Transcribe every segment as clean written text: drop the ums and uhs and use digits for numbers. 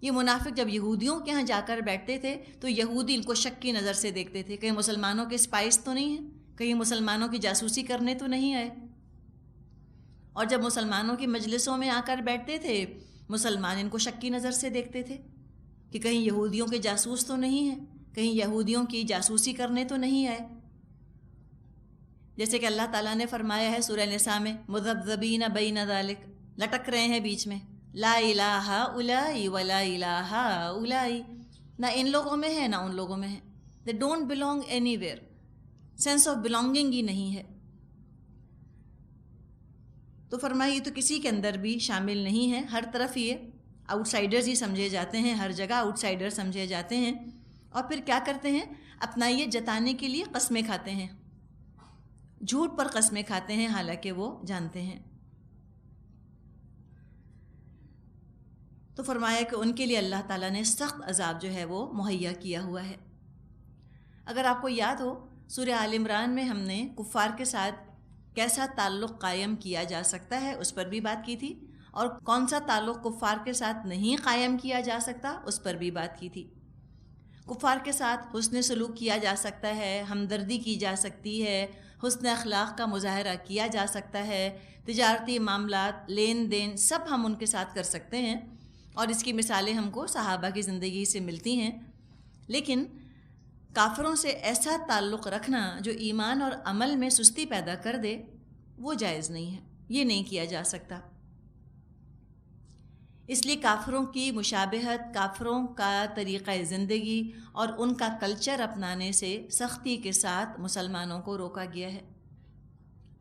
یہ منافق جب یہودیوں کے ہاں جا کر بیٹھتے تھے تو یہودی ان کو شک کی نظر سے دیکھتے تھے، کہیں مسلمانوں کے اسپائس تو نہیں ہیں، کہیں مسلمانوں کی جاسوسی کرنے تو نہیں آئے۔ اور جب مسلمانوں کی مجلسوں میں آ کر بیٹھتے تھے، مسلمان ان کو شک کی نظر سے دیکھتے تھے کہ کہیں یہودیوں کے جاسوس تو نہیں ہیں، کہیں یہودیوں کی جاسوسی کرنے تو نہیں آئے۔ جیسے کہ اللہ تعالیٰ نے فرمایا ہے سورہ نساء میں، مذبذبین بین ذالک، لٹک رہے ہیں بیچ میں، لا الہ الائی ولا الہ الائی، نہ ان لوگوں میں ہے نہ ان لوگوں میں ہے، they don't belong anywhere، sense of belonging ہی نہیں ہے۔ تو فرمایا یہ تو کسی کے اندر بھی شامل نہیں ہے، ہر طرف یہ آؤٹ سائڈرز ہی سمجھے جاتے ہیں، ہر جگہ آؤٹ سائڈر سمجھے جاتے ہیں۔ اور پھر کیا کرتے ہیں؟ اپنا یہ جتانے کے لیے قسمیں کھاتے ہیں، جھوٹ پر قسمیں کھاتے ہیں، حالانکہ وہ جانتے ہیں۔ تو فرمایا کہ ان کے لیے اللہ تعالیٰ نے سخت عذاب جو ہے وہ مہیا کیا ہوا ہے۔ اگر آپ کو یاد ہو، سورہ آل عمران میں ہم نے کفار کے ساتھ کیسا تعلق قائم کیا جا سکتا ہے اس پر بھی بات کی تھی، اور کون سا تعلق کفار کے ساتھ نہیں قائم کیا جا سکتا اس پر بھی بات کی تھی۔ کفار کے ساتھ حسن سلوک کیا جا سکتا ہے، ہمدردی کی جا سکتی ہے، حسن اخلاق کا مظاہرہ کیا جا سکتا ہے، تجارتی معاملات، لین دین سب ہم ان کے ساتھ کر سکتے ہیں، اور اس کی مثالیں ہم کو صحابہ کی زندگی سے ملتی ہیں۔ لیکن کافروں سے ایسا تعلق رکھنا جو ایمان اور عمل میں سستی پیدا کر دے، وہ جائز نہیں ہے، یہ نہیں کیا جا سکتا۔ اس لیے کافروں کی مشابہت، کافروں کا طریقہ زندگی اور ان کا کلچر اپنانے سے سختی کے ساتھ مسلمانوں کو روکا گیا ہے۔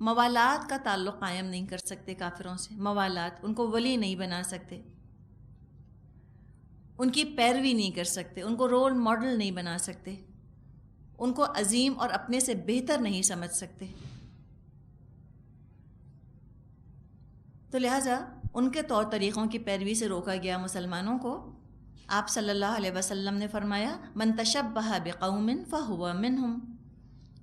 موالات کا تعلق قائم نہیں کر سکتے کافروں سے، موالات، ان کو ولی نہیں بنا سکتے، ان کی پیروی نہیں کر سکتے، ان کو رول ماڈل نہیں بنا سکتے، ان کو عظیم اور اپنے سے بہتر نہیں سمجھ سکتے۔ تو لہٰذا ان کے طور طریقوں کی پیروی سے روکا گیا مسلمانوں کو۔ آپ صلی اللہ علیہ وسلم نے فرمایا، من تشبہ بقوم فہو منہم،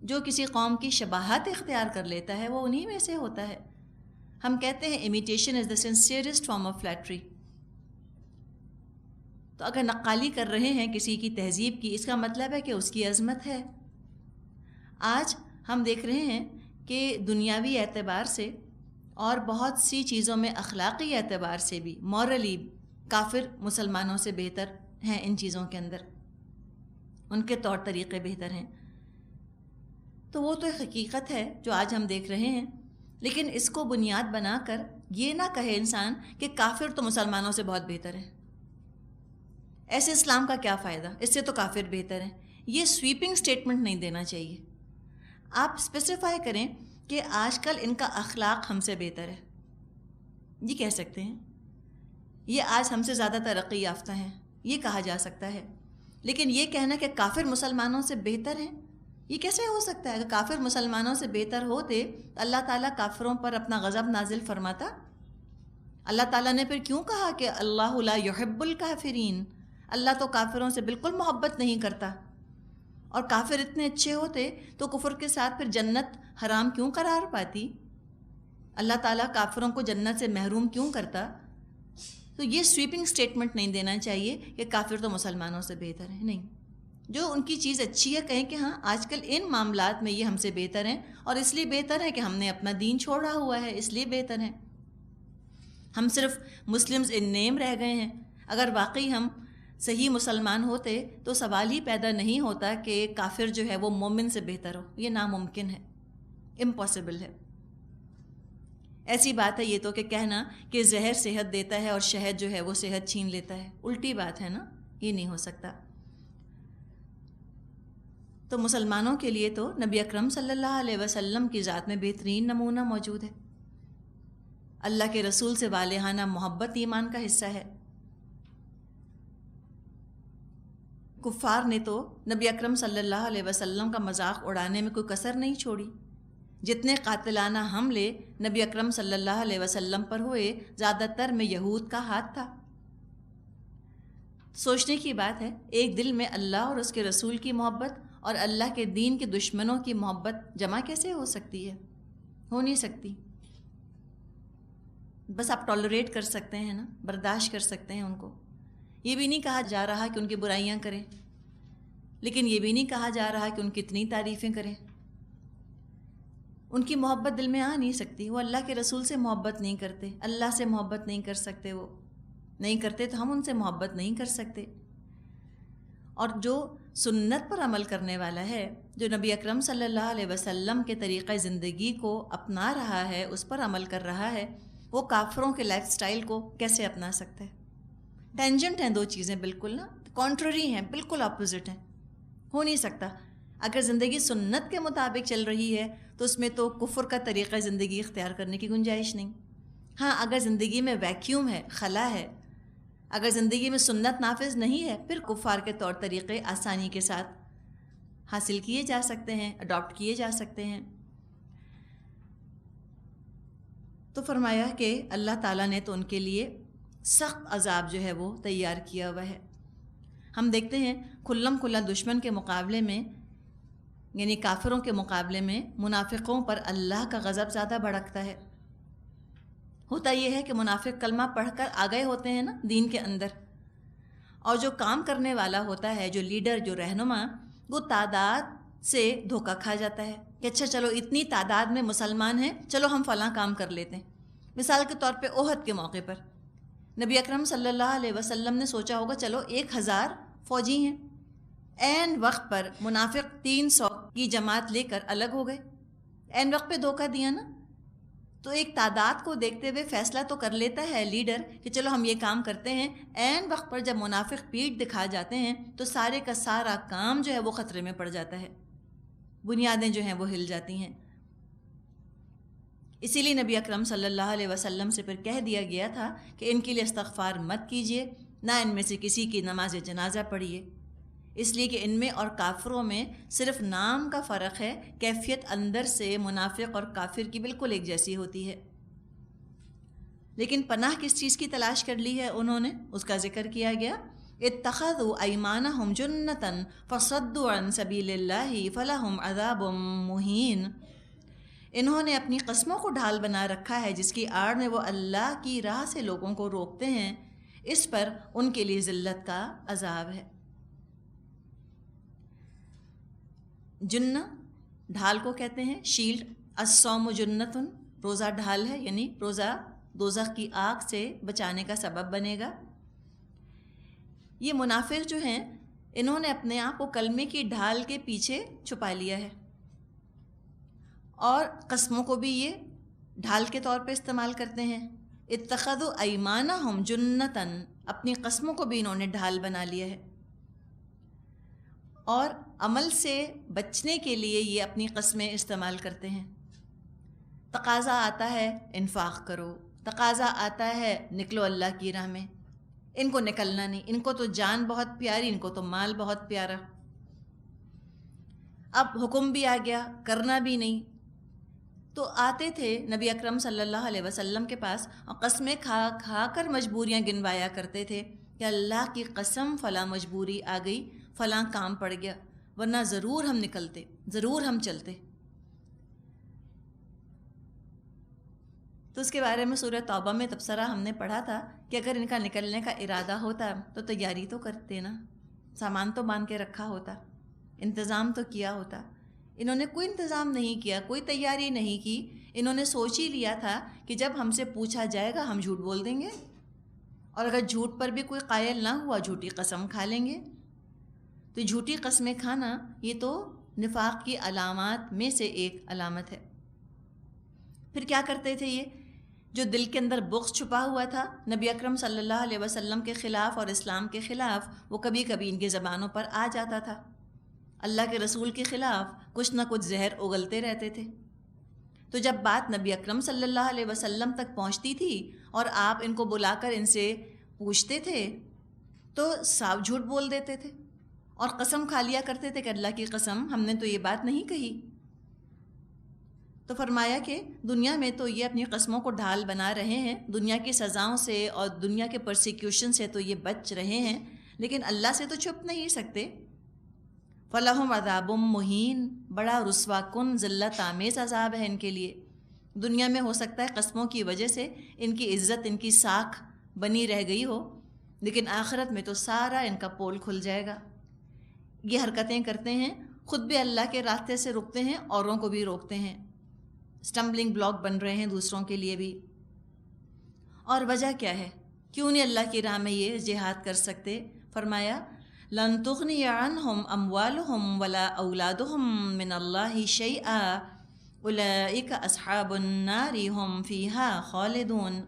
جو کسی قوم کی شباہت اختیار کر لیتا ہے وہ انہی میں سے ہوتا ہے۔ ہم کہتے ہیں imitation is the sincerest form of flattery. تو اگر نقالی کر رہے ہیں کسی کی تہذیب کی، اس کا مطلب ہے کہ اس کی عظمت ہے۔ آج ہم دیکھ رہے ہیں کہ دنیاوی اعتبار سے اور بہت سی چیزوں میں اخلاقی اعتبار سے بھی مورلی کافر مسلمانوں سے بہتر ہیں، ان چیزوں کے اندر ان کے طور طریقے بہتر ہیں۔ تو وہ تو ایک حقیقت ہے جو آج ہم دیکھ رہے ہیں، لیکن اس کو بنیاد بنا کر یہ نہ کہے انسان کہ کافر تو مسلمانوں سے بہت بہتر ہے، ایسے اسلام کا کیا فائدہ، اس سے تو کافر بہتر ہیں۔ یہ سویپنگ سٹیٹمنٹ نہیں دینا چاہیے۔ آپ اسپیسیفائی کریں کہ آج کل ان کا اخلاق ہم سے بہتر ہے، یہ کہہ سکتے ہیں، یہ آج ہم سے زیادہ ترقی یافتہ ہیں، یہ کہا جا سکتا ہے۔ لیکن یہ کہنا کہ کافر مسلمانوں سے بہتر ہیں، یہ کیسے ہو سکتا ہے؟ اگر کافر مسلمانوں سے بہتر ہوتے تو اللہ تعالیٰ کافروں پر اپنا غضب نازل فرماتا؟ اللہ تعالیٰ نے پھر کیوں کہا کہ اللہ لا یحب الکافرین؟ اللہ تو کافروں سے بالکل محبت نہیں کرتا۔ اور کافر اتنے اچھے ہوتے تو کفر کے ساتھ پھر جنت حرام کیوں قرار پاتی؟ اللہ تعالیٰ کافروں کو جنت سے محروم کیوں کرتا؟ تو یہ سویپنگ سٹیٹمنٹ نہیں دینا چاہیے کہ کافر تو مسلمانوں سے بہتر ہیں، نہیں۔ جو ان کی چیز اچھی ہے کہیں کہ ہاں آج کل ان معاملات میں یہ ہم سے بہتر ہیں، اور اس لیے بہتر ہے کہ ہم نے اپنا دین چھوڑا ہوا ہے، اس لیے بہتر ہیں۔ ہم صرف مسلمز ان نیم رہ گئے ہیں۔ اگر واقعی ہم صحیح مسلمان ہوتے تو سوال ہی پیدا نہیں ہوتا کہ کافر جو ہے وہ مومن سے بہتر ہو، یہ ناممکن ہے، امپاسبل ہے۔ ایسی بات ہے یہ تو کہ کہنا کہ زہر صحت دیتا ہے اور شہد جو ہے وہ صحت چھین لیتا ہے، الٹی بات ہے نا، یہ نہیں ہو سکتا۔ تو مسلمانوں کے لیے تو نبی اکرم صلی اللہ علیہ وسلم کی ذات میں بہترین نمونہ موجود ہے۔ اللہ کے رسول سے والہانہ محبت ایمان کا حصہ ہے۔ کفار نے تو نبی اکرم صلی اللہ علیہ وسلم کا مذاق اڑانے میں کوئی کسر نہیں چھوڑی۔ جتنے قاتلانہ حملے نبی اکرم صلی اللہ علیہ وسلم پر ہوئے، زیادہ تر میں یہود کا ہاتھ تھا۔ سوچنے کی بات ہے، ایک دل میں اللہ اور اس کے رسول کی محبت اور اللہ کے دین کے دشمنوں کی محبت جمع کیسے ہو سکتی ہے؟ ہو نہیں سکتی۔ بس آپ ٹالریٹ کر سکتے ہیں نا، برداشت کر سکتے ہیں ان کو۔ یہ بھی نہیں کہا جا رہا کہ ان کی برائیاں کریں، لیکن یہ بھی نہیں کہا جا رہا کہ ان کی اتنی تعریفیں کریں۔ ان کی محبت دل میں آ نہیں سکتی، وہ اللہ کے رسول سے محبت نہیں کرتے، اللہ سے محبت نہیں کر سکتے، وہ نہیں کرتے تو ہم ان سے محبت نہیں کر سکتے۔ اور جو سنت پر عمل کرنے والا ہے، جو نبی اکرم صلی اللہ علیہ وسلم کے طریقہ زندگی کو اپنا رہا ہے، اس پر عمل کر رہا ہے، وہ کافروں کے لائف سٹائل کو کیسے اپنا سکتا ہے؟ ٹینجنٹ ہیں دو چیزیں، بالکل نا کانٹرری ہیں، بالکل اپوزٹ ہیں، ہو نہیں سکتا۔ اگر زندگی سنت کے مطابق چل رہی ہے تو اس میں تو کفر کا طریقہ زندگی اختیار کرنے کی گنجائش نہیں۔ ہاں، اگر زندگی میں ویکیوم ہے، خلا ہے، اگر زندگی میں سنت نافذ نہیں ہے، پھر کفار کے طور طریقے آسانی کے ساتھ حاصل کیے جا سکتے ہیں، اڈاپٹ کیے جا سکتے ہیں۔ تو فرمایا کہ اللہ تعالیٰ نے تو ان کے لیے سخت عذاب جو ہے وہ تیار کیا ہوا ہے۔ ہم دیکھتے ہیں کھلم کھلا دشمن کے مقابلے میں، یعنی کافروں کے مقابلے میں منافقوں پر اللہ کا غضب زیادہ بھڑکتا ہے۔ ہوتا یہ ہے کہ منافق کلمہ پڑھ کر آ گئے ہوتے ہیں نا دین کے اندر، اور جو کام کرنے والا ہوتا ہے، جو لیڈر، جو رہنما، وہ تعداد سے دھوکہ کھا جاتا ہے کہ اچھا چلو اتنی تعداد میں مسلمان ہیں، چلو ہم فلاں کام کر لیتے ہیں۔ مثال کے طور پہ احد کے موقع پر نبی اکرم صلی اللہ علیہ وسلم نے سوچا ہوگا چلو 1000 فوجی ہیں، عین وقت پر منافق 300 کی جماعت لے کر الگ ہو گئے، عین وقت پہ دھوکہ دیا نا۔ تو ایک تعداد کو دیکھتے ہوئے فیصلہ تو کر لیتا ہے لیڈر کہ چلو ہم یہ کام کرتے ہیں، عین وقت پر جب منافق پیٹھ دکھا جاتے ہیں تو سارے کا سارا کام جو ہے وہ خطرے میں پڑ جاتا ہے، بنیادیں جو ہیں وہ ہل جاتی ہیں۔ اسی لیے نبی اکرم صلی اللہ علیہ وسلم سے پھر کہہ دیا گیا تھا کہ ان کے لیے استغفار مت کیجیے، نہ ان میں سے کسی کی نماز جنازہ پڑھیے، اس لیے کہ ان میں اور کافروں میں صرف نام کا فرق ہے، کیفیت اندر سے منافق اور کافر کی بالکل ایک جیسی ہوتی ہے۔ لیکن پناہ کس چیز کی تلاش کر لی ہے انہوں نے، اس کا ذکر کیا گیا، اتخذوا ایمانہم جنتا فصدوا عن سبیل اللہ فلہم عذاب مہین۔ انہوں نے اپنی قسموں کو ڈھال بنا رکھا ہے جس کی آڑ میں وہ اللہ کی راہ سے لوگوں کو روکتے ہیں، اس پر ان کے لیے ذلت کا عذاب ہے۔ جنہ ڈھال کو کہتے ہیں، شیلڈ، الصوم جنتن، روزہ ڈھال ہے، یعنی روزہ دوزخ کی آگ سے بچانے کا سبب بنے گا۔ یہ منافق جو ہیں انہوں نے اپنے آپ کو کلمے کی ڈھال کے پیچھے چھپا لیا ہے، اور قسموں کو بھی یہ ڈھال کے طور پہ استعمال کرتے ہیں۔ اتخذوا ایمانہم جنتن، اپنی قسموں کو بھی انہوں نے ڈھال بنا لیا ہے، اور عمل سے بچنے کے لیے یہ اپنی قسمیں استعمال کرتے ہیں۔ تقاضا آتا ہے انفاق کرو، تقاضا آتا ہے نکلو اللہ کی راہ میں، ان کو نکلنا نہیں، ان کو تو جان بہت پیاری، ان کو تو مال بہت پیارا۔ اب حکم بھی آ گیا، کرنا بھی نہیں، تو آتے تھے نبی اکرم صلی اللہ علیہ وسلم کے پاس اور قسمیں کھا کھا کر مجبوریاں گنوایا کرتے تھے کہ اللہ کی قسم فلاں مجبوری آ گئی، فلاں کام پڑ گیا، ورنہ ضرور ہم نکلتے، ضرور ہم چلتے۔ تو اس کے بارے میں سورہ توبہ میں تبصرہ ہم نے پڑھا تھا کہ اگر ان کا نکلنے کا ارادہ ہوتا تو تیاری تو کرتے نا، سامان تو باندھ کے رکھا ہوتا، انتظام تو کیا ہوتا۔ انہوں نے کوئی انتظام نہیں کیا، کوئی تیاری نہیں کی، انہوں نے سوچ ہی لیا تھا کہ جب ہم سے پوچھا جائے گا ہم جھوٹ بول دیں گے، اور اگر جھوٹ پر بھی کوئی قائل نہ ہوا جھوٹی قسم کھا لیں گے۔ تو جھوٹی قسمیں کھانا یہ تو نفاق کی علامات میں سے ایک علامت ہے۔ پھر کیا کرتے تھے یہ؟ جو دل کے اندر بغض چھپا ہوا تھا نبی اکرم صلی اللہ علیہ وسلم کے خلاف اور اسلام کے خلاف، وہ کبھی کبھی ان کی زبانوں پر آ جاتا تھا۔ اللہ کے رسول کے خلاف کچھ نہ کچھ زہر اگلتے رہتے تھے۔ تو جب بات نبی اکرم صلی اللہ علیہ وسلم تک پہنچتی تھی اور آپ ان کو بلا کر ان سے پوچھتے تھے تو صاف جھوٹ بول دیتے تھے اور قسم کھا لیا کرتے تھے کہ اللہ کی قسم ہم نے تو یہ بات نہیں کہی۔ تو فرمایا کہ دنیا میں تو یہ اپنی قسموں کو ڈھال بنا رہے ہیں، دنیا کی سزاؤں سے اور دنیا کے پرسیکیوشن سے تو یہ بچ رہے ہیں، لیکن اللہ سے تو چھپ نہیں سکتے۔ فَلَهُمْ عَذَابٌ مُّهِينٌ، بڑا رسوا کن ذلت آمیز عذاب ہے ان کے لیے۔ دنیا میں ہو سکتا ہے قسموں کی وجہ سے ان کی عزت، ان کی ساکھ بنی رہ گئی ہو، لیکن آخرت میں تو سارا ان کا پول کھل جائے گا۔ یہ حرکتیں کرتے ہیں، خود بھی اللہ کے راستے سے رکتے ہیں، اوروں کو بھی روکتے ہیں، اسٹمبلنگ بلاک بن رہے ہیں دوسروں کے لیے بھی۔ اور وجہ کیا ہے؟ کیوں نہیں اللہ کی راہ میں یہ جہاد کر سکتے؟ فرمایا لن تغنی عنہم اموالہم ولا اولادہم من اللہ شیئا اولئک اصحاب النار ہم فیہا خالدون۔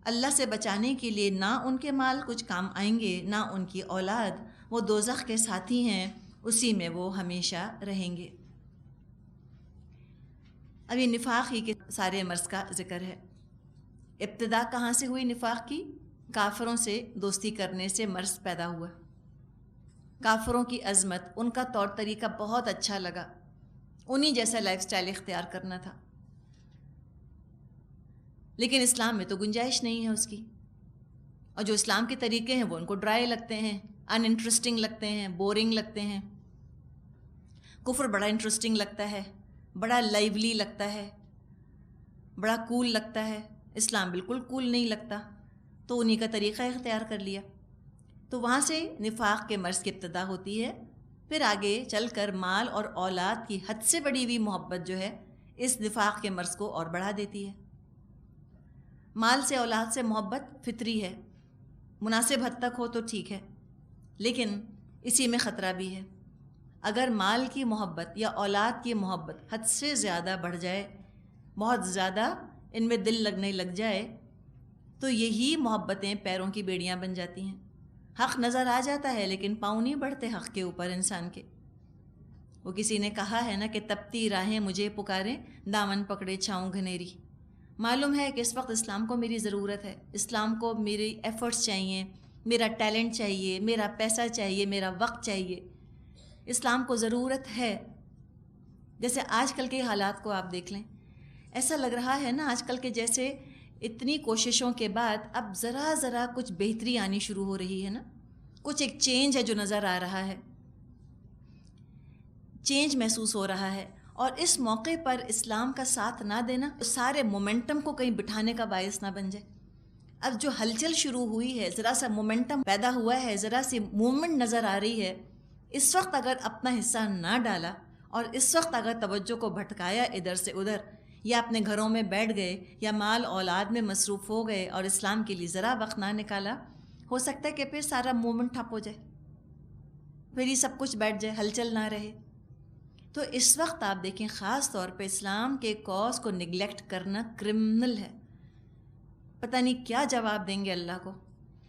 اللہ سے بچانے کے لیے نہ ان کے مال کچھ کام آئیں گے، نہ ان کی اولاد، وہ دوزخ کے ساتھی ہیں، اسی میں وہ ہمیشہ رہیں گے۔ ابھی نفاق ہی کے سارے مرض کا ذکر ہے۔ ابتدا کہاں سے ہوئی نفاق کی؟ کافروں سے دوستی کرنے سے مرض پیدا ہوا۔ کافروں کی عظمت، ان کا طور طریقہ بہت اچھا لگا، انہی جیسا لائف سٹائل اختیار کرنا تھا، لیکن اسلام میں تو گنجائش نہیں ہے اس کی، اور جو اسلام کے طریقے ہیں وہ ان کو ڈرائی لگتے ہیں، ان انٹرسٹنگ لگتے ہیں، بورنگ لگتے ہیں۔ کفر بڑا انٹرسٹنگ لگتا ہے، بڑا لائیولی لگتا ہے، بڑا کول لگتا ہے، اسلام بالکل کول نہیں لگتا، تو انہی کا طریقہ اختیار کر لیا۔ تو وہاں سے نفاق کے مرض کی ابتدا ہوتی ہے، پھر آگے چل کر مال اور اولاد کی حد سے بڑی ہوئی محبت جو ہے اس نفاق کے مرض کو اور بڑھا دیتی ہے۔ مال سے، اولاد سے محبت فطری ہے، مناسب حد تک ہو تو ٹھیک ہے، لیکن اسی میں خطرہ بھی ہے۔ اگر مال کی محبت یا اولاد کی محبت حد سے زیادہ بڑھ جائے، بہت زیادہ ان میں دل لگنے لگ جائے، تو یہی محبتیں پیروں کی بیڑیاں بن جاتی ہیں۔ حق نظر آ جاتا ہے لیکن پاؤں نہیں بڑھتے حق کے اوپر انسان کے۔ وہ کسی نے کہا ہے نا کہ تپتی راہیں مجھے پکاریں، دامن پکڑے چھاؤں گھنیری۔ معلوم ہے کہ اس وقت اسلام کو میری ضرورت ہے، اسلام کو میری ایفرٹس چاہیے، میرا ٹیلنٹ چاہیے، میرا پیسہ چاہیے، میرا وقت چاہیے، اسلام کو ضرورت ہے۔ جیسے آج کل کے حالات کو آپ دیکھ لیں، ایسا لگ رہا ہے نا آج کل کے جیسے اتنی کوششوں کے بعد اب ذرا ذرا کچھ بہتری آنی شروع ہو رہی ہے نا، کچھ ایک چینج ہے جو نظر آ رہا ہے، چینج محسوس ہو رہا ہے۔ اور اس موقع پر اسلام کا ساتھ نہ دینا سارے مومنٹم کو کہیں بٹھانے کا باعث نہ بن جائے۔ اب جو ہلچل شروع ہوئی ہے، ذرا سا مومنٹم پیدا ہوا ہے، ذرا سی موومنٹ نظر آ رہی ہے، اس وقت اگر اپنا حصہ نہ ڈالا اور اس وقت اگر توجہ کو بھٹکایا ادھر سے ادھر، یا اپنے گھروں میں بیٹھ گئے یا مال اولاد میں مصروف ہو گئے اور اسلام کے لیے ذرا وقت نہ نکالا، ہو سکتا ہے کہ پھر سارا موومنٹ ٹھپ ہو جائے، پھر یہ سب کچھ بیٹھ جائے، ہلچل نہ رہے۔ تو اس وقت آپ دیکھیں خاص طور پہ اسلام کے کاز کو نگلیکٹ کرنا کرمنل ہے۔ پتہ نہیں کیا جواب دیں گے اللہ کو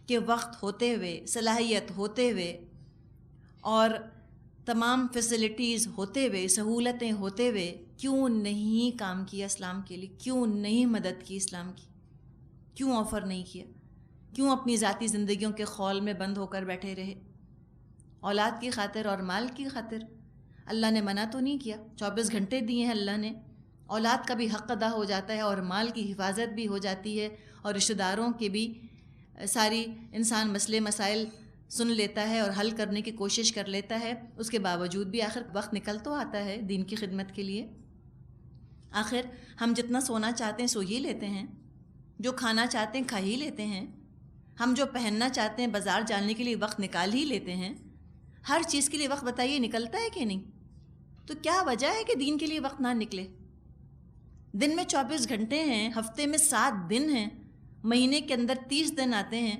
کہ وقت ہوتے ہوئے، صلاحیت ہوتے ہوئے اور تمام فیسلٹیز ہوتے ہوئے، سہولتیں ہوتے ہوئے کیوں نہیں کام کیا اسلام کے لیے، کیوں نہیں مدد کی اسلام کی، کیوں آفر نہیں کیا، کیوں اپنی ذاتی زندگیوں کے خول میں بند ہو کر بیٹھے رہے، اولاد کی خاطر اور مال کی خاطر۔ اللہ نے منع تو نہیں کیا، 24 گھنٹے دیے ہیں اللہ نے، اولاد کا بھی حق ادا ہو جاتا ہے اور مال کی حفاظت بھی ہو جاتی ہے، اور رشتہ داروں کے بھی ساری انسان مسئلے مسائل سن لیتا ہے اور حل کرنے کی کوشش کر لیتا ہے، اس کے باوجود بھی آخر وقت نکل تو آتا ہے دین کی خدمت کے لیے۔ آخر ہم جتنا سونا چاہتے ہیں سو ہی لیتے ہیں، جو کھانا چاہتے ہیں کھا ہی لیتے ہیں، ہم جو پہننا چاہتے ہیں بازار جانے کے لیے وقت نکال ہی لیتے ہیں، ہر چیز کے لیے وقت بتائیے نکلتا ہے کہ نہیں؟ تو کیا وجہ ہے کہ دین کے لیے وقت نہ نکلے؟ دن میں 24 گھنٹے ہیں، ہفتے میں 7 دن ہیں، مہینے کے اندر 30 دن آتے ہیں،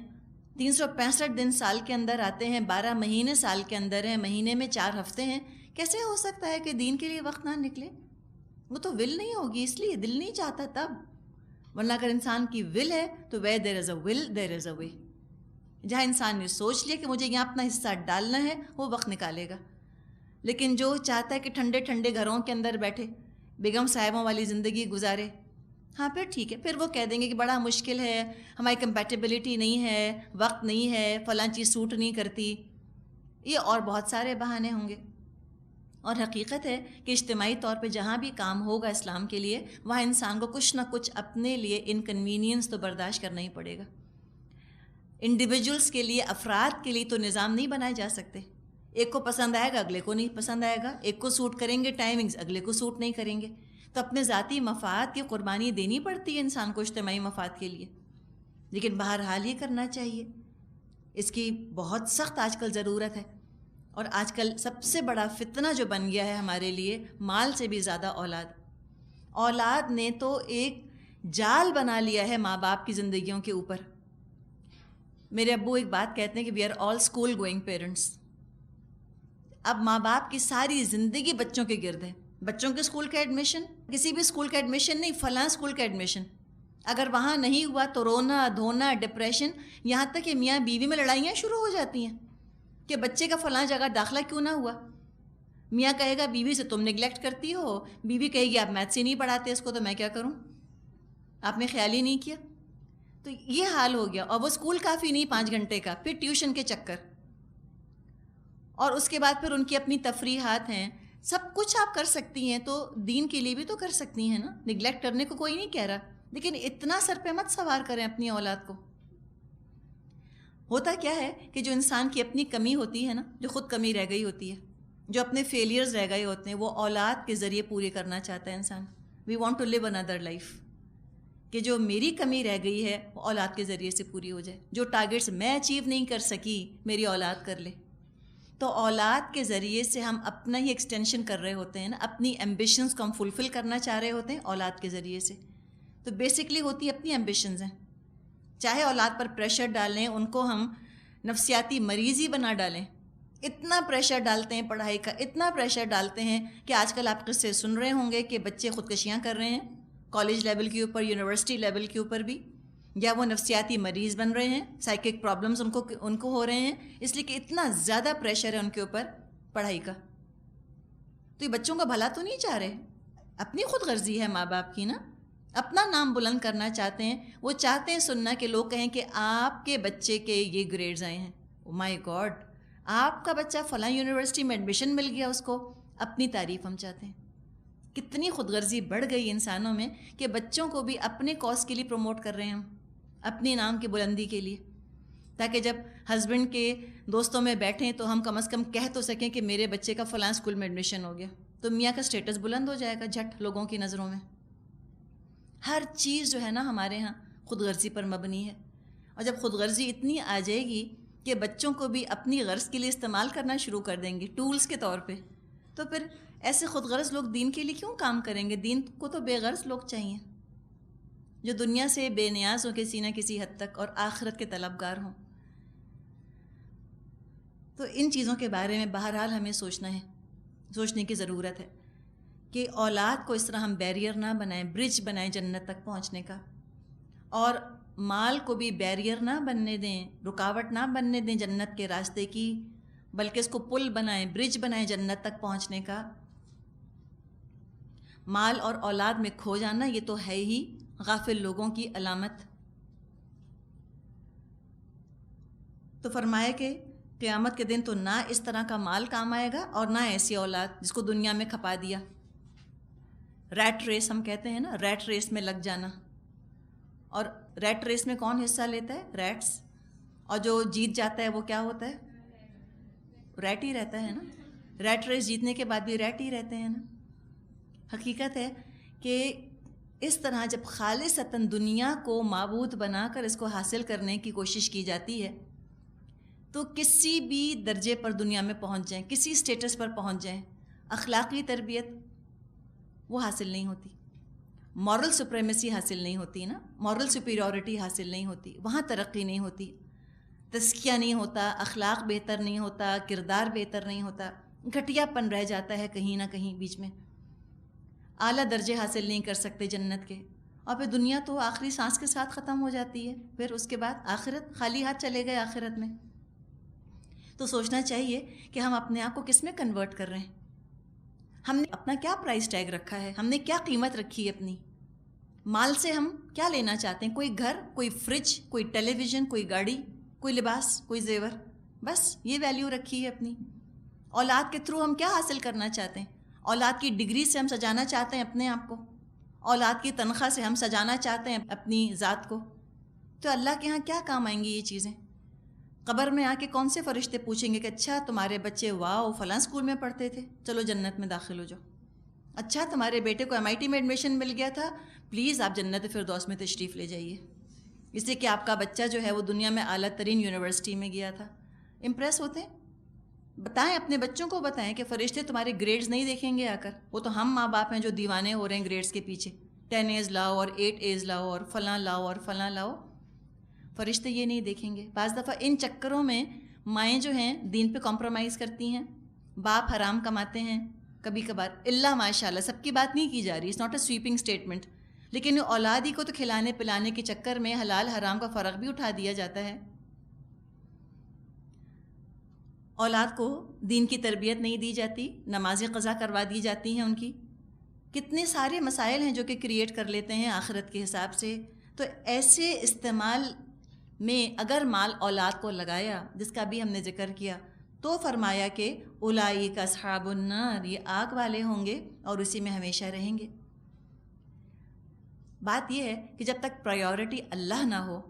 365 دن سال کے اندر آتے ہیں، 12 مہینے سال کے اندر ہیں، مہینے میں 4 ہفتے ہیں، کیسے ہو سکتا ہے کہ دین کے لیے وقت نہ نکلے؟ وہ تو ول نہیں ہوگی، اس لیے دل نہیں چاہتا تب، ورنہ اگر انسان کی ول ہے تو where there is a will there is a way، جہاں انسان نے سوچ لیا کہ مجھے یہاں اپنا حصہ ڈالنا ہے وہ وقت نکالے گا۔ لیکن جو چاہتا ہے کہ ٹھنڈے ٹھنڈے گھروں کے اندر بیٹھے بیگم صاحبوں والی زندگی گزارے، ہاں پھر ٹھیک ہے، پھر وہ کہہ دیں گے کہ بڑا مشکل ہے، ہماری کمپیٹیبلٹی نہیں ہے، وقت نہیں ہے، فلاں چیز سوٹ نہیں کرتی، یہ اور بہت سارے بہانے ہوں گے۔ اور حقیقت ہے کہ اجتماعی طور پہ جہاں بھی کام ہوگا اسلام کے لیے، وہاں انسان کو کچھ نہ کچھ اپنے لیے انکنوینئنس تو برداشت کرنا ہی پڑے گا۔ انڈیویجولس کے لیے، افراد کے لیے تو نظام نہیں بنائے جا سکتے، ایک کو پسند آئے گا اگلے کو نہیں پسند آئے گا، ایک کو سوٹ کریں گے ٹائمنگز اگلے کو سوٹ نہیں کریں گے، تو اپنے ذاتی مفاد کی قربانی دینی پڑتی ہے انسان کو اجتماعی مفاد کے لیے۔ لیکن بہرحال یہ کرنا چاہیے، اس کی بہت سخت آج کل ضرورت ہے۔ اور آج کل سب سے بڑا فتنہ جو بن گیا ہے ہمارے لیے، مال سے بھی زیادہ اولاد نے تو ایک جال بنا لیا ہے ماں باپ کی زندگیوں کے اوپر۔ میرے ابو ایک بات کہتے ہیں کہ we are all school going parents. اب ماں باپ کی ساری زندگی بچوں کے گرد ہے، بچوں کے اسکول کا ایڈمیشن، کسی بھی اسکول کا ایڈمیشن نہیں، فلاں اسکول کا ایڈمیشن، اگر وہاں نہیں ہوا تو رونا دھونا ڈپریشن، یہاں تک کہ میاں بیوی میں لڑائیاں شروع ہو جاتی ہیں کہ بچے کا فلاں جگہ داخلہ کیوں نہ ہوا۔ میاں کہے گا بیوی سے تم نگلیکٹ کرتی ہو، بیوی کہے گی آپ میتھس ہی نہیں پڑھاتے اس کو تو میں کیا کروں، آپ نے خیال ہی نہیں کیا۔ تو یہ حال ہو گیا، اور وہ اسکول کافی نہیں 5 گھنٹے کا، پھر ٹیوشن کے چکر، اور اس کے بعد پھر ان کی اپنی تفریحات ہیں۔ سب کچھ آپ کر سکتی ہیں تو دین کے لیے بھی تو کر سکتی ہیں نا، نگلیکٹ کرنے کو کوئی نہیں کہہ رہا، لیکن اتنا سر پہ مت سوار کریں اپنی اولاد کو۔ ہوتا کیا ہے کہ جو انسان کی اپنی کمی ہوتی ہے نا، جو خود کمی رہ گئی ہوتی ہے، جو اپنے فیلیئرز رہ گئے ہوتے ہیں، وہ اولاد کے ذریعے پورے کرنا چاہتا ہے انسان۔ وی وانٹ ٹو لیو اندر لائف، کہ جو میری کمی رہ گئی ہے وہ اولاد کے ذریعے سے پوری ہو جائے، جو ٹارگیٹس میں اچیو نہیں کر سکی میری اولاد کر لے۔ تو اولاد کے ذریعے سے ہم اپنا ہی ایکسٹینشن کر رہے ہوتے ہیں نا، اپنی ایمبیشنز کو ہم فلفل کرنا چاہ رہے ہوتے ہیں اولاد کے ذریعے سے۔ تو بیسکلی ہوتی اپنی ایمبیشنز ہیں، چاہے اولاد پر پریشر ڈالیں، ان کو ہم نفسیاتی مریضی بنا ڈالیں، اتنا پریشر ڈالتے ہیں پڑھائی کا، اتنا پریشر ڈالتے ہیں کہ آج کل آپ قصے سن رہے ہوں گے کہ بچے خودکشیاں کر رہے ہیں کالج لیول کے اوپر، یونیورسٹی لیول کے اوپر بھی، یا وہ نفسیاتی مریض بن رہے ہیں، سائیکک پرابلمز ان کو ہو رہے ہیں، اس لیے کہ اتنا زیادہ پریشر ہے ان کے اوپر پڑھائی کا۔ تو یہ بچوں کا بھلا تو نہیں چاہ رہے، اپنی خود غرضی ہے ماں باپ کی نا، اپنا نام بلند کرنا چاہتے ہیں، وہ چاہتے ہیں سننا کہ لوگ کہیں کہ آپ کے بچے کے یہ گریڈز آئے ہیں، او مائی گاڈ، آپ کا بچہ فلاں یونیورسٹی میں ایڈمیشن مل گیا اس کو، اپنی تعریف ہم چاہتے ہیں۔ کتنی خود غرضی بڑھ گئی انسانوں میں کہ بچوں کو بھی اپنے کاز کے لیے پروموٹ کر رہے ہیں ہم، اپنی نام کی بلندی کے لیے، تاکہ جب ہسبینڈ کے دوستوں میں بیٹھیں تو ہم کم از کم کہہ تو سکیں کہ میرے بچے کا فلاں اسکول میں ایڈمیشن ہو گیا، تو میاں کا اسٹیٹس بلند ہو جائے گا جھٹ لوگوں کی نظروں میں۔ ہر چیز جو ہے نا ہمارے ہاں خود غرضی پر مبنی ہے، اور جب خود غرضی اتنی آ جائے گی کہ بچوں کو بھی اپنی غرض کے لیے استعمال کرنا شروع کر دیں گے ٹولز کے طور پہ، تو پھر ایسے خود غرض لوگ دین کے لیے کیوں کام کریں گے؟ دین کو تو بے غرض لوگ چاہیے، جو دنیا سے بے نیاز ہوں کسی نہ کسی حد تک اور آخرت کے طلبگار ہوں۔ تو ان چیزوں کے بارے میں بہرحال ہمیں سوچنے کی ضرورت ہے کہ اولاد کو اس طرح ہم بیریئر نہ بنائیں، برج بنائیں جنت تک پہنچنے کا، اور مال کو بھی بیریئر نہ بننے دیں، رکاوٹ نہ بننے دیں جنت کے راستے کی، بلکہ اس کو پل بنائیں، برج بنائیں جنت تک پہنچنے کا۔ مال اور اولاد میں کھو جانا یہ تو ہے ہی غافل لوگوں کی علامت۔ تو فرمایا کہ قیامت کے دن تو نہ اس طرح کا مال کام آئے گا اور نہ ایسی اولاد جس کو دنیا میں کھپا دیا۔ ریٹ ریس ہم کہتے ہیں نا، ریٹ ریس میں لگ جانا، اور ریٹ ریس میں کون حصہ لیتا ہے؟ ریٹس، اور جو جیت جاتا ہے وہ کیا ہوتا ہے؟ ریٹ ہی رہتا ہے نا، ریٹ ریس جیتنے کے بعد بھی ریٹ ہی رہتے ہیں نا۔ حقیقت ہے کہ اس طرح جب خالصتاً دنیا کو معبود بنا کر اس کو حاصل کرنے کی کوشش کی جاتی ہے تو کسی بھی درجے پر دنیا میں پہنچ جائیں، کسی اسٹیٹس پر پہنچ جائیں، اخلاقی تربیت وہ حاصل نہیں ہوتی، مورل سپریمیسی حاصل نہیں ہوتی نا، مورل سپیریورٹی حاصل نہیں ہوتی، وہاں ترقی نہیں ہوتی، تزکیہ نہیں ہوتا، اخلاق بہتر نہیں ہوتا، کردار بہتر نہیں ہوتا، گھٹیا پن رہ جاتا ہے کہیں نہ کہیں بیچ میں، اعلیٰ درجے حاصل نہیں کر سکتے جنت کے، اور پھر دنیا تو آخری سانس کے ساتھ ختم ہو جاتی ہے، پھر اس کے بعد آخرت، خالی ہاتھ چلے گئے آخرت میں۔ تو سوچنا چاہیے کہ ہم اپنے آپ کو کس میں کنورٹ کر رہے ہیں، ہم نے اپنا کیا پرائز ٹیگ رکھا ہے، ہم نے کیا قیمت رکھی ہے اپنی، مال سے ہم کیا لینا چاہتے ہیں؟ کوئی گھر، کوئی فریج، کوئی ٹیلی ویژن، کوئی گاڑی، کوئی لباس، کوئی زیور، بس یہ ویلیو رکھی ہے اپنی۔ اولاد کے تھرو ہم کیا حاصل کرنا چاہتے ہیں؟ اولاد کی ڈگری سے ہم سجانا چاہتے ہیں اپنے آپ کو، اولاد کی تنخواہ سے ہم سجانا چاہتے ہیں اپنی ذات کو، تو اللہ کے ہاں کیا کام آئیں گی یہ چیزیں؟ قبر میں آ کے کون سے فرشتے پوچھیں گے کہ اچھا تمہارے بچے واؤ فلاں اسکول میں پڑھتے تھے، چلو جنت میں داخل ہو جاؤ، اچھا تمہارے بیٹے کو MIT میں ایڈمیشن مل گیا تھا، پلیز آپ جنت فردوس میں تشریف لے جائیے۔ اس لیے کہ آپ کا بچہ جو ہے وہ دنیا میں اعلیٰ ترین یونیورسٹی میں گیا تھا. امپریس ہوتے ہیں. بتائیں اپنے بچوں کو، بتائیں کہ فرشتے تمہارے گریڈز نہیں دیکھیں گے آ کر. وہ تو ہم ماں باپ ہیں جو دیوانے ہو رہے ہیں گریڈز کے پیچھے، 10 A's لاؤ اور 8 A's لاؤ اور فلاں لاؤ اور فلاں لاؤ. فرشتے یہ نہیں دیکھیں گے. بعض دفعہ ان چکروں میں مائیں جو ہیں دین پہ کمپرومائز کرتی ہیں، باپ حرام کماتے ہیں کبھی کبھار، اللہ ماشاء اللہ سب کی بات نہیں کی جا رہی، it's not a sweeping statement, لیکن اولاد ہی کو تو کھلانے پلانے کے چکر میں حلال حرام کا فرق بھی اٹھا دیا جاتا ہے. اولاد کو دین کی تربیت نہیں دی جاتی، نمازیں قضا کروا دی جاتی ہیں ان کی. کتنے سارے مسائل ہیں جو کہ کریٹ کر لیتے ہیں آخرت کے حساب سے. تو ایسے استعمال میں اگر مال اولاد کو لگایا، جس کا بھی ہم نے ذکر کیا، تو فرمایا کہ اولئک اصحاب النار، یہ آگ والے ہوں گے اور اسی میں ہمیشہ رہیں گے. بات یہ ہے کہ جب تک پرائیورٹی اللہ نہ ہو،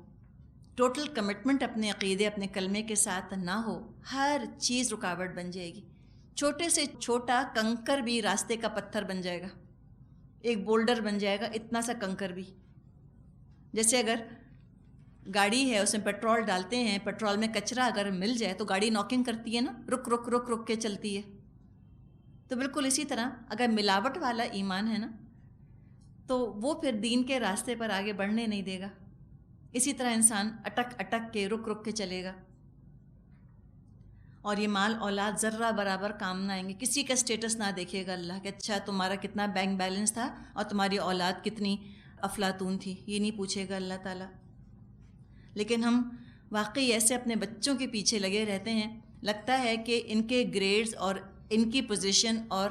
ٹوٹل کمٹمنٹ اپنے عقیدے اپنے کلمے کے ساتھ نہ ہو، ہر چیز رکاوٹ بن جائے گی. چھوٹے سے چھوٹا کنکر بھی راستے کا پتھر بن جائے گا، ایک بولڈر بن جائے گا، اتنا سا کنکر بھی. جیسے اگر گاڑی ہے اس میں پیٹرول ڈالتے ہیں، پیٹرول میں کچرا اگر مل جائے تو گاڑی ناکنگ کرتی ہے نا، رک رک رک رک کے چلتی ہے. تو بالکل اسی طرح اگر ملاوٹ والا ایمان ہے نا تو وہ پھر دین کے راستے پر آگے بڑھنے نہیں دے گا. اسی طرح انسان اٹک اٹک کے رک رک کے چلے گا، اور یہ مال اولاد ذرہ برابر کام نہ آئیں گے. کسی کا اسٹیٹس نہ دیکھے گا اللہ کہ اچھا تمہارا کتنا بینک بیلنس تھا اور تمہاری اولاد کتنی افلاطون تھی، یہ نہیں پوچھے گا اللہ تعالیٰ. لیکن ہم واقعی ایسے اپنے بچوں کے پیچھے لگے رہتے ہیں، لگتا ہے کہ ان کے گریڈز اور ان کی پوزیشن اور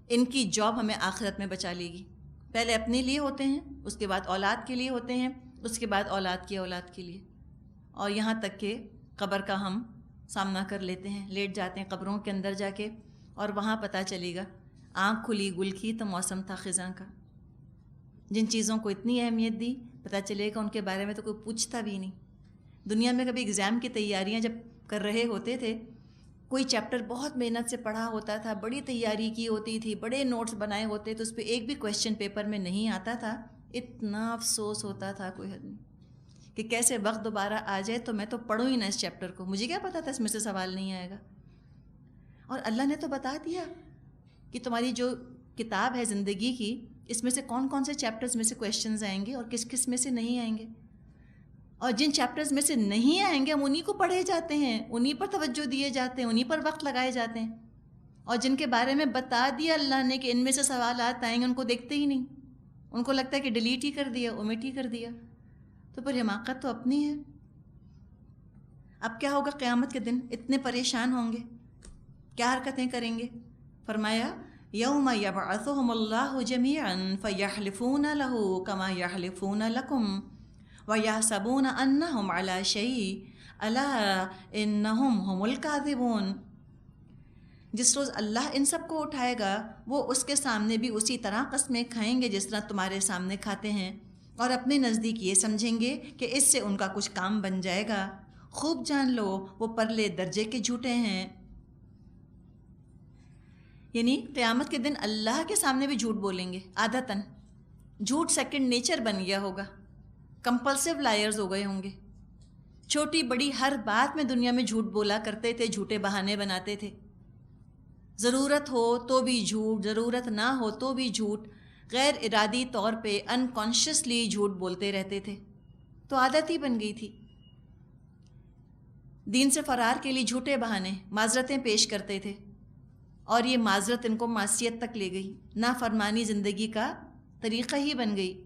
ان کی جاب ہمیں آخرت میں بچا لے گی. پہلے اپنے لیے ہوتے ہیں، اس کے بعد اولاد کے لیے ہوتے ہیں، اس کے بعد اولاد کی اولاد کے لیے، اور یہاں تک کہ قبر کا ہم سامنا کر لیتے ہیں، لیٹ جاتے ہیں قبروں کے اندر جا کے، اور وہاں پتہ چلے گا آنکھ کھلی گل کی تو موسم تھا خزاں کا. جن چیزوں کو اتنی اہمیت دی، پتہ چلے گا ان کے بارے میں تو کوئی پوچھتا بھی نہیں. دنیا میں کبھی ایگزام کی تیاریاں جب کر رہے ہوتے تھے، کوئی چیپٹر بہت محنت سے پڑھا ہوتا تھا، بڑی تیاری کی ہوتی تھی، بڑے نوٹس بنائے ہوتے تو اس پہ ایک بھی کویشچن پیپر میں نہیں آتا تھا، اتنا افسوس ہوتا تھا کوئی حد نہیں کہ کیسے وقت دوبارہ آ جائے تو میں تو پڑھوں ہی نہ اس چیپٹر کو، مجھے کیا پتا تھا اس میں سے سوال نہیں آئے گا. اور اللہ نے تو بتا دیا کہ تمہاری جو کتاب ہے زندگی کی، اس میں سے کون کون سے چیپٹرز میں سے کویشچنز آئیں گے اور کس کس میں سے نہیں آئیں گے. اور جن چیپٹرز میں سے نہیں آئیں گے ہم انہی کو پڑھے جاتے ہیں، انہی پر توجہ دیے جاتے ہیں، انہی پر وقت لگائے جاتے ہیں. اور جن کے بارے میں بتا دیا اللہ نے کہ ان میں سے سوالات آئیں گے، ان کو دیکھتے ہی نہیں، ان کو لگتا ہے کہ ڈیلیٹ ہی کر دیا، اومٹ ہی کر دیا. تو پھر حماقت تو اپنی ہے. اب کیا ہوگا قیامت کے دن؟ اتنے پریشان ہوں گے، کیا حرکتیں کریں گے؟ فرمایا یوم یبعثہم اللہ جمیعا فیحلفون لہ کما یحلفون لکم وَيَحْسَبُونَ أَنَّهُمْ عَلَىٰ شَيْءٍ أَلَا إِنَّهُمْ هُمُ الْكَاذِبُونَ. جس روز اللہ ان سب کو اٹھائے گا، وہ اس کے سامنے بھی اسی طرح قسمیں کھائیں گے جس طرح تمہارے سامنے کھاتے ہیں، اور اپنے نزدیک یہ سمجھیں گے کہ اس سے ان کا کچھ کام بن جائے گا. خوب جان لو وہ پرلے درجے کے جھوٹے ہیں. یعنی قیامت کے دن اللہ کے سامنے بھی جھوٹ بولیں گے. عادتاً جھوٹ سیکنڈ نیچر بن گیا ہوگا، کمپلسیو لائرز ہو گئے ہوں گے. چھوٹی بڑی ہر بات میں دنیا میں جھوٹ بولا کرتے تھے، جھوٹے بہانے بناتے تھے. ضرورت ہو تو بھی جھوٹ، ضرورت نہ ہو تو بھی جھوٹ، غیر ارادی طور پہ انکانشیسلی جھوٹ بولتے رہتے تھے. تو عادت ہی بن گئی تھی. دین سے فرار کے لیے جھوٹے بہانے، معذرتیں پیش کرتے تھے، اور یہ معذرت ان کو معصیت تک لے گئی، نافرمانی زندگی کا طریقہ ہی بن گئی.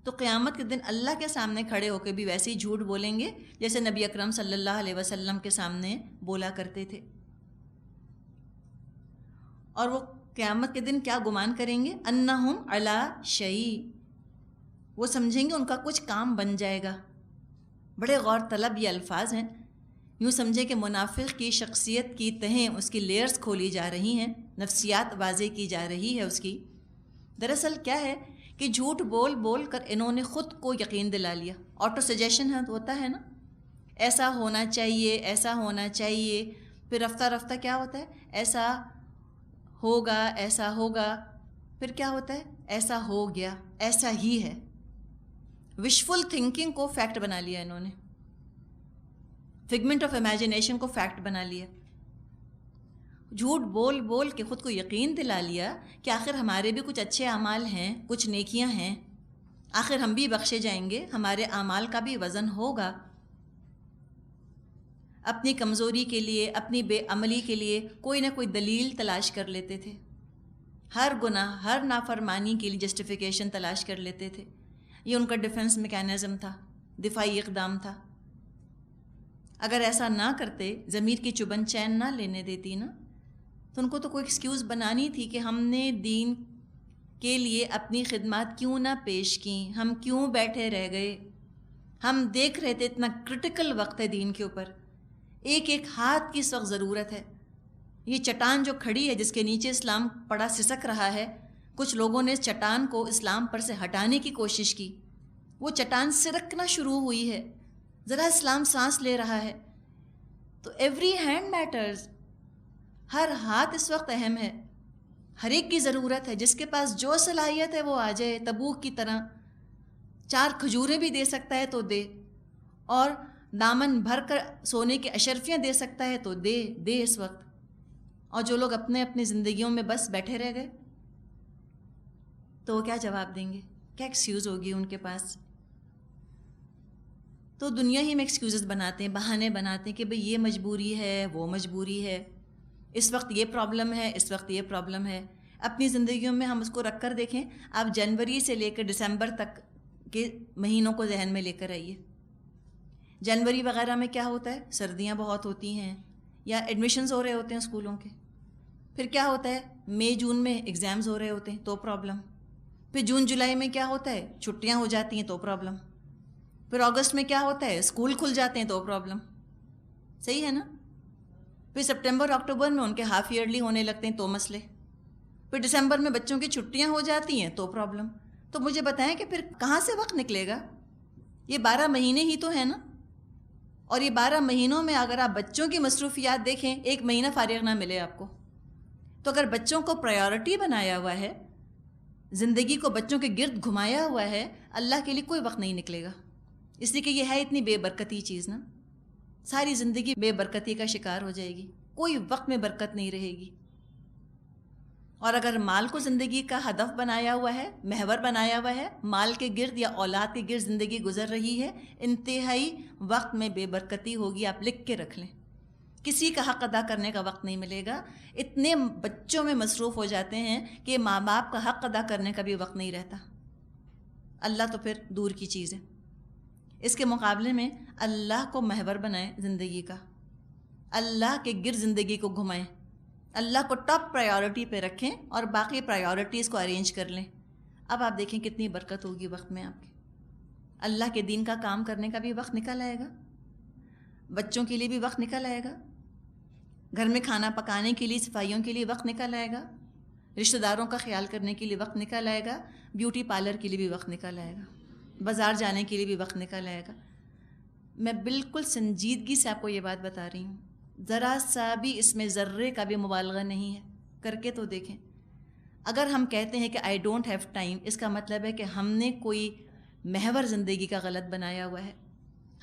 تو قیامت کے دن اللہ کے سامنے کھڑے ہو کے بھی ویسے ہی جھوٹ بولیں گے جیسے نبی اکرم صلی اللہ علیہ وسلم کے سامنے بولا کرتے تھے. اور وہ قیامت کے دن کیا گمان کریں گے؟ انہم علی شیء، وہ سمجھیں گے ان کا کچھ کام بن جائے گا. بڑے غور طلب یہ الفاظ ہیں. یوں سمجھے کہ منافق کی شخصیت کی تہیں، اس کی لیئرز کھولی جا رہی ہیں، نفسیات واضح کی جا رہی ہے اس کی. دراصل کیا ہے کہ جھوٹ بول بول کر انہوں نے خود کو یقین دلا لیا. آٹو سجیشن ہوتا ہے نا، ایسا ہونا چاہیے، ایسا ہونا چاہیے، پھر رفتہ رفتہ کیا ہوتا ہے؟ ایسا ہوگا، ایسا ہوگا، پھر کیا ہوتا ہے؟ ایسا ہو گیا، ایسا ہی ہے. وشفل تھنکنگ کو فیکٹ بنا لیا انہوں نے، فگمنٹ آف امیجنیشن کو فیکٹ بنا لیا، جھوٹ بول بول کے خود کو یقین دلا لیا کہ آخر ہمارے بھی کچھ اچھے اعمال ہیں، کچھ نیکیاں ہیں، آخر ہم بھی بخشے جائیں گے، ہمارے اعمال کا بھی وزن ہوگا۔ اپنی کمزوری کے لیے، اپنی بے عملی کے لیے کوئی نہ کوئی دلیل تلاش کر لیتے تھے، ہر گناہ، ہر نافرمانی کے لیے جسٹیفیکیشن تلاش کر لیتے تھے۔ یہ ان کا ڈیفنس میکینزم تھا، دفاعی اقدام تھا۔ اگر ایسا نہ کرتے، ضمیر کی چبھن چین نہ لینے دیتی نا، تو ان کو تو کوئی ایکسکیوز بنانی تھی کہ ہم نے دین کے لیے اپنی خدمات کیوں نہ پیش کیں، ہم کیوں بیٹھے رہ گئے، ہم دیکھ رہے تھے اتنا کرٹیکل وقت ہے دین کے اوپر، ایک ایک ہاتھ کی اس وقت ضرورت ہے۔ یہ چٹان جو کھڑی ہے جس کے نیچے اسلام پڑا سسک رہا ہے، کچھ لوگوں نے اس چٹان کو اسلام پر سے ہٹانے کی کوشش کی، وہ چٹان سرکنا شروع ہوئی ہے، ذرا اسلام سانس لے رہا ہے۔ تو ایوری ہینڈ میٹرز، ہر ہاتھ اس وقت اہم ہے، ہر ایک کی ضرورت ہے۔ جس کے پاس جو صلاحیت ہے وہ آ جائے، تبوک کی طرح 4 کھجوریں بھی دے سکتا ہے تو دے، اور دامن بھر کر سونے کی اشرفیاں دے سکتا ہے تو دے اس وقت۔ اور جو لوگ اپنے اپنی زندگیوں میں بس بیٹھے رہ گئے تو وہ کیا جواب دیں گے، کیا ایکسکیوز ہوگی ان کے پاس؟ تو دنیا ہی میں ایکسکیوزز بناتے ہیں، بہانے بناتے ہیں کہ بھئی یہ مجبوری ہے، وہ مجبوری ہے، اس وقت یہ پرابلم ہے، اس وقت یہ پرابلم ہے۔ اپنی زندگیوں میں ہم اس کو رکھ کر دیکھیں، آپ جنوری سے لے کر دسمبر تک کے مہینوں کو ذہن میں لے کر آئیے۔ جنوری وغیرہ میں کیا ہوتا ہے؟ سردیاں بہت ہوتی ہیں، یا ایڈمیشنز ہو رہے ہوتے ہیں اسکولوں کے۔ پھر کیا ہوتا ہے؟ مئی جون میں ایگزامز ہو رہے ہوتے ہیں تو پرابلم۔ پھر جون جولائی میں کیا ہوتا ہے؟ چھٹیاں ہو جاتی ہیں تو پرابلم۔ پھر اگست میں کیا ہوتا ہے؟ اسکول کھل جاتے ہیں تو پرابلم۔ صحیح ہے نا؟ پھر سپٹمبر اکتوبر میں ان کے ہاف ایئرلی ہونے لگتے ہیں تو مسئلے۔ پھر دسمبر میں بچوں کی چھٹیاں ہو جاتی ہیں تو پرابلم۔ تو مجھے بتائیں کہ پھر کہاں سے وقت نکلے گا؟ یہ 12 مہینے ہی تو ہیں نا، اور یہ 12 مہینوں میں اگر آپ بچوں کی مصروفیات دیکھیں، 1 مہینہ فارغ نہ ملے آپ کو۔ تو اگر بچوں کو پرائیورٹی بنایا ہوا ہے، زندگی کو بچوں کے گرد گھمایا ہوا ہے، اللہ کے لیے کوئی وقت نہیں نکلے گا، اس لیے کہ یہ ہے اتنی بے برکتی چیز نا، ساری زندگی بے برکتی کا شکار ہو جائے گی، کوئی وقت میں برکت نہیں رہے گی۔ اور اگر مال کو زندگی کا ہدف بنایا ہوا ہے، محور بنایا ہوا ہے، مال کے گرد یا اولاد کے گرد زندگی گزر رہی ہے، انتہائی وقت میں بے برکتی ہوگی، آپ لکھ کے رکھ لیں۔ کسی کا حق ادا کرنے کا وقت نہیں ملے گا، اتنے بچوں میں مصروف ہو جاتے ہیں کہ ماں باپ کا حق ادا کرنے کا بھی وقت نہیں رہتا۔ اللہ تو پھر دور کی چیز ہے۔ اس کے مقابلے میں اللہ کو محور بنائیں زندگی کا، اللہ کے گرد زندگی کو گھمائیں، اللہ کو ٹاپ پرائیورٹی پہ رکھیں اور باقی پرائیورٹیز کو ارینج کر لیں۔ اب آپ دیکھیں کتنی برکت ہوگی وقت میں آپ کے۔ اللہ کے دین کا کام کرنے کا بھی وقت نکل آئے گا، بچوں کے لیے بھی وقت نکل آئے گا، گھر میں کھانا پکانے کے لیے، صفائیوں کے لیے وقت نکل آئے گا، رشتہ داروں کا خیال کرنے کے لیے وقت نکل آئے گا، بیوٹی پارلر کے لیے بھی وقت نکل آئے گا، بازار جانے کے لیے بھی وقت نکل آئے گا۔ میں بالکل سنجیدگی سے آپ کو یہ بات بتا رہی ہوں، ذرا سا بھی اس میں ذرے کا بھی مبالغہ نہیں ہے، کر کے تو دیکھیں۔ اگر ہم کہتے ہیں کہ آئی ڈونٹ ہیو ٹائم، اس کا مطلب ہے کہ ہم نے کوئی محور زندگی کا غلط بنایا ہوا ہے،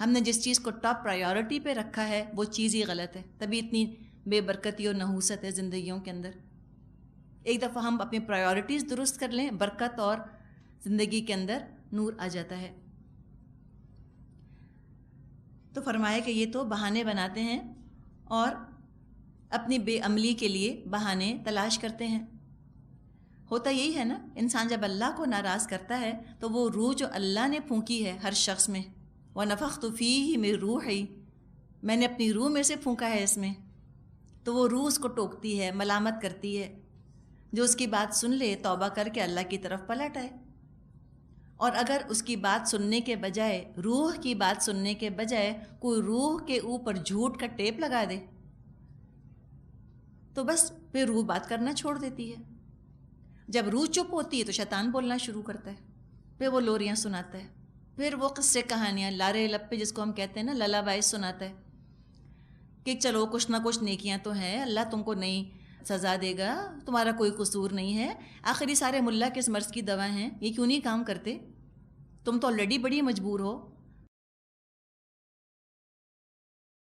ہم نے جس چیز کو ٹاپ پرائیورٹی پہ رکھا ہے وہ چیز ہی غلط ہے، تبھی اتنی بے برکتی اور نحوست ہے زندگیوں کے اندر۔ ایک دفعہ ہم اپنی پرائیورٹیز درست کر لیں، برکت اور زندگی کے اندر نور آ جاتا ہے۔ تو فرمایا کہ یہ تو بہانے بناتے ہیں اور اپنی بے عملی کے لیے بہانے تلاش کرتے ہیں۔ ہوتا یہی ہے نا، انسان جب اللہ کو ناراض کرتا ہے تو وہ روح جو اللہ نے پھونکی ہے ہر شخص میں، وَنَفَخْتُ فِيهِ مِن رُوحِي، میں نے اپنی روح میں سے پھونکا ہے اس میں، تو وہ روح اس کو ٹوکتی ہے، ملامت کرتی ہے۔ جو اس کی بات سن لے، توبہ کر کے اللہ کی طرف پلٹ آئے، اور اگر اس کی بات سننے کے بجائے، روح کی بات سننے کے بجائے کوئی روح کے اوپر جھوٹ کا ٹیپ لگا دے تو بس پھر روح بات کرنا چھوڑ دیتی ہے۔ جب روح چپ ہوتی ہے تو شیطان بولنا شروع کرتا ہے، پھر وہ لوریاں سناتا ہے، پھر وہ قصے کہانیاں لارے لپے جس کو ہم کہتے ہیں نا، للا بائز سناتا ہے کہ چلو کچھ نہ کچھ نیکیاں تو ہیں، اللہ تم کو نہیں سزا دے گا، تمہارا کوئی قصور نہیں ہے، آخر یہ سارے ملا کس مرض کی دوا ہیں، یہ کیوں نہیں کام کرتے، تم تو آلریڈی بڑی مجبور ہو،